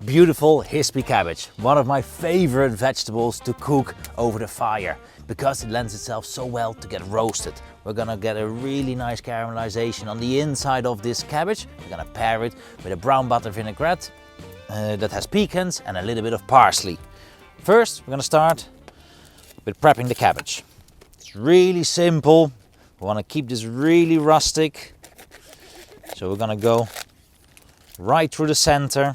Beautiful Hispi cabbage, one of my favorite vegetables to cook over the fire because it lends itself so well to get roasted. We're gonna get a really nice caramelization on the inside of this cabbage. We're gonna pair it with a brown butter vinaigrette that has pecans and a little bit of parsley. First, we're gonna start with prepping the cabbage. It's really simple. We wanna keep this really rustic. So we're gonna go right through the center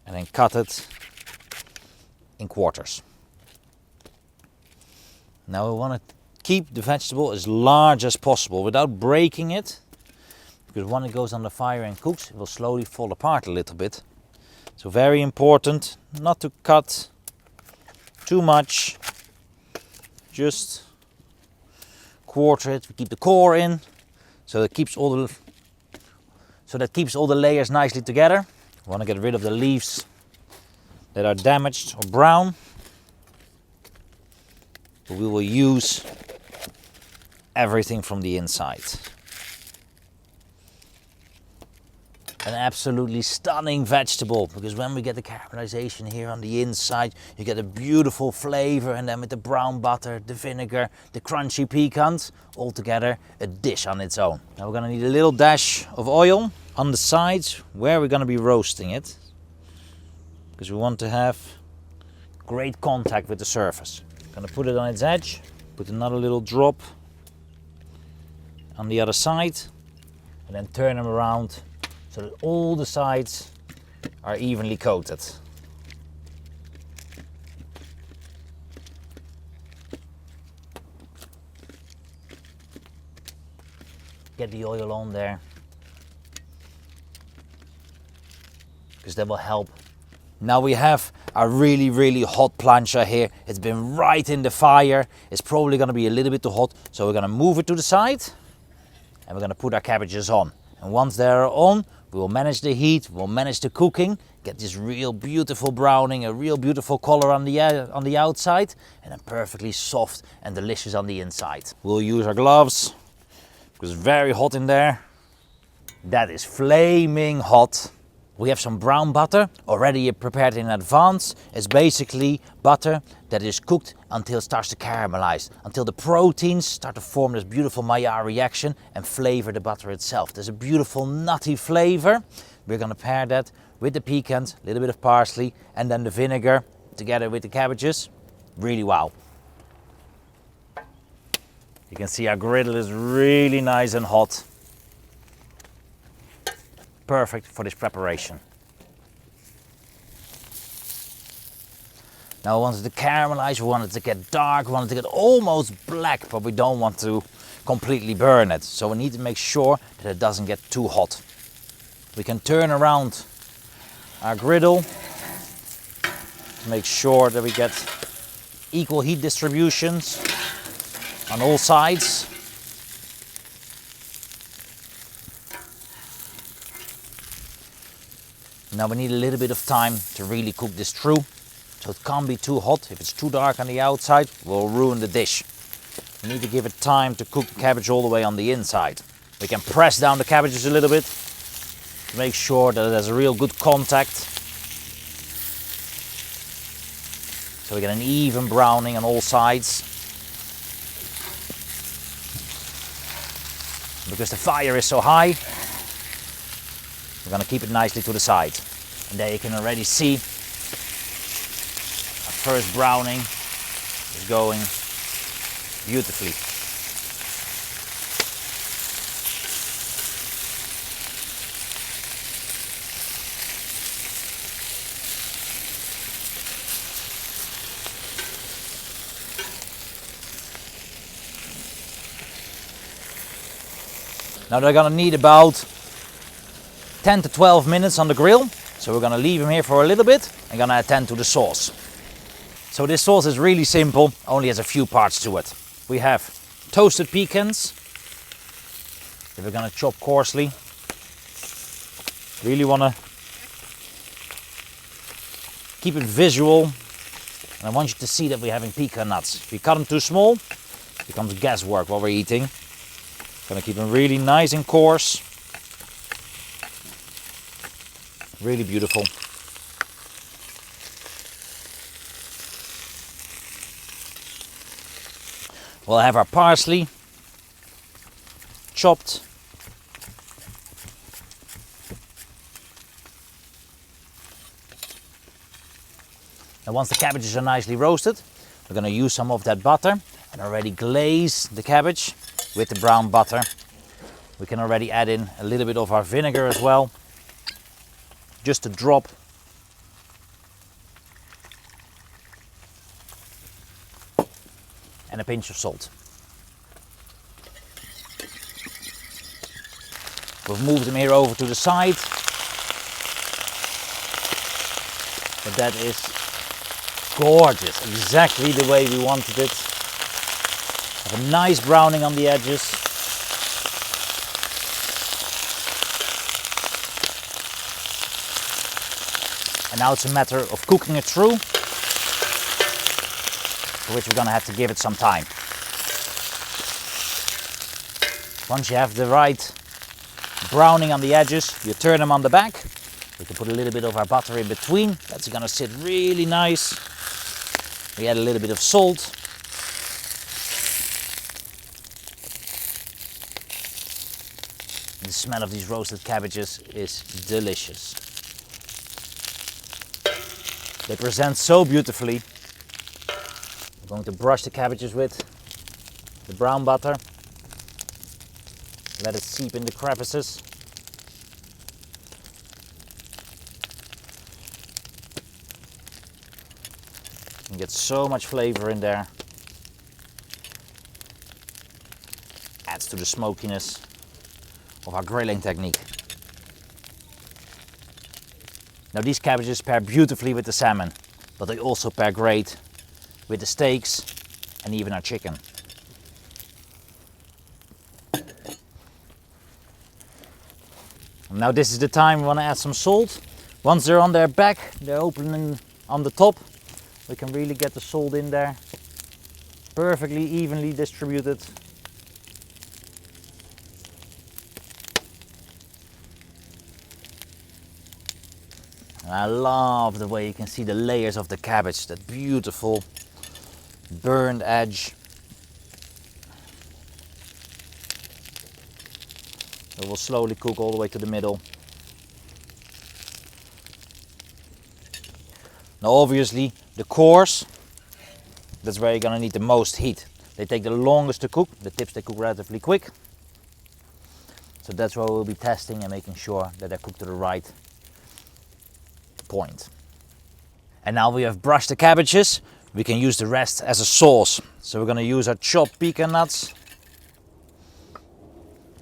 and then cut it in quarters. Now we want to keep the vegetable as large as possible without breaking it, because when it goes on the fire and cooks, it will slowly fall apart a little bit. So very important not to cut too much, just quarter it. We keep the core in, so that keeps all the layers nicely together. We want to get rid of the leaves that are damaged or brown. But we will use everything from the inside. An absolutely stunning vegetable, because when we get the caramelization here on the inside, you get a beautiful flavor, and then with the brown butter, the vinegar, the crunchy pecans, all together a dish on its own. Now we're gonna need a little dash of oil on the sides where we're gonna be roasting it, because we want to have great contact with the surface. Gonna put it on its edge, put another little drop on the other side, and then turn them around so that all the sides are evenly coated. Get the oil on there, because that will help. Now we have a really hot plancha here. It's been right in the fire. It's probably going to be a little bit too hot, so we're going to move it to the side and we're going to put our cabbages on. And once they're on, we will manage the heat, we'll manage the cooking, get this real beautiful browning, a real beautiful color on the outside, and then perfectly soft and delicious on the inside. We'll use our gloves because it's very hot in there. That is flaming hot. We have some brown butter already prepared in advance. It's basically butter that is cooked until it starts to caramelize, until the proteins start to form this beautiful Maillard reaction and flavor the butter itself. There's a beautiful nutty flavor. We're gonna pair that with the pecans, a little bit of parsley, and then the vinegar together with the cabbages. Really wow. You can see our griddle is really nice and hot. Perfect for this preparation. Now we want it to caramelize, we want it to get dark, we want it to get almost black, but we don't want to completely burn it. So we need to make sure that it doesn't get too hot. We can turn around our griddle to make sure that we get equal heat distributions on all sides. Now we need a little bit of time to really cook this through, so it can't be too hot. If it's too dark on the outside, we'll ruin the dish. We need to give it time to cook the cabbage all the way on the inside. We can press down the cabbages a little bit to make sure that it has a real good contact, so we get an even browning on all sides. Because the fire is so high, we're going to keep it nicely to the side. And there you can already see our first browning is going beautifully. Now they're going to need about 10 to 12 minutes on the grill. So we're gonna leave them here for a little bit and gonna attend to the sauce. So this sauce is really simple, only has a few parts to it. We have toasted pecans that we're gonna chop coarsely. Really wanna keep it visual, and I want you to see that we're having pecan nuts. If you cut them too small, it becomes guesswork what we're eating. Gonna keep them really nice and coarse. Really beautiful. We'll have our parsley chopped. And once the cabbages are nicely roasted, we're going to use some of that butter and already glaze the cabbage with the brown butter. We can already add in a little bit of our vinegar as well, just a drop. And a pinch of salt. We've moved them here over to the side. But that is gorgeous, exactly the way we wanted it. Have a nice browning on the edges. And now it's a matter of cooking it through, for which we're going to have to give it some time. Once you have the right browning on the edges, you turn them on the back. We can put a little bit of our butter in between. That's going to sit really nice. We add a little bit of salt. The smell of these roasted cabbages is delicious. They present so beautifully. I'm going to brush the cabbages with the brown butter. Let it seep in the crevices. You get so much flavor in there. Adds to the smokiness of our grilling technique. Now these cabbages pair beautifully with the salmon, but they also pair great with the steaks and even our chicken. Now this is the time we want to add some salt. Once they're on their back, they're opening on the top. We can really get the salt in there, perfectly evenly distributed. And I love the way you can see the layers of the cabbage, that beautiful burned edge. It will slowly cook all the way to the middle. Now obviously the cores, that's where you're going to need the most heat. They take the longest to cook. The tips, they cook relatively quick. So that's where we'll be testing and making sure that they're cooked to the right point. And now we have brushed the cabbages, we can use the rest as a sauce. So we're going to use our chopped pecan nuts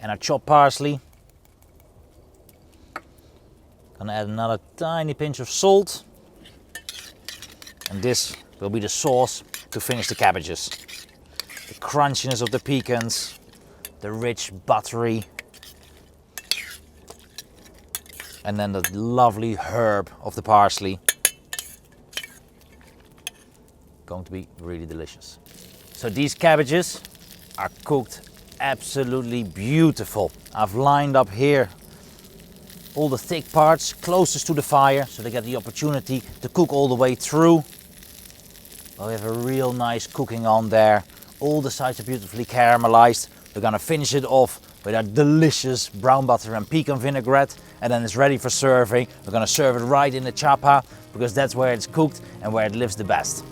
and our chopped parsley. Gonna add another tiny pinch of salt. And this will be the sauce to finish the cabbages. The crunchiness of the pecans, the rich buttery, and then the lovely herb of the parsley. Going to be really delicious. So these cabbages are cooked absolutely beautiful. I've lined up here all the thick parts closest to the fire so they get the opportunity to cook all the way through. We have a real nice cooking on there. All the sides are beautifully caramelized. We're gonna finish it off with our delicious brown butter and pecan vinaigrette, and then it's ready for serving. We're gonna serve it right in the chapa because that's where it's cooked and where it lives the best.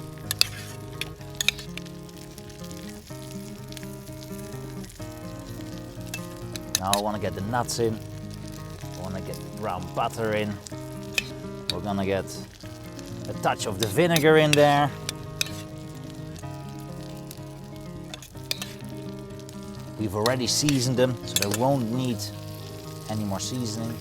Now I want to get the nuts in. I want to get brown butter in. We're gonna get a touch of the vinegar in there. We've already seasoned them, so they won't need any more seasoning.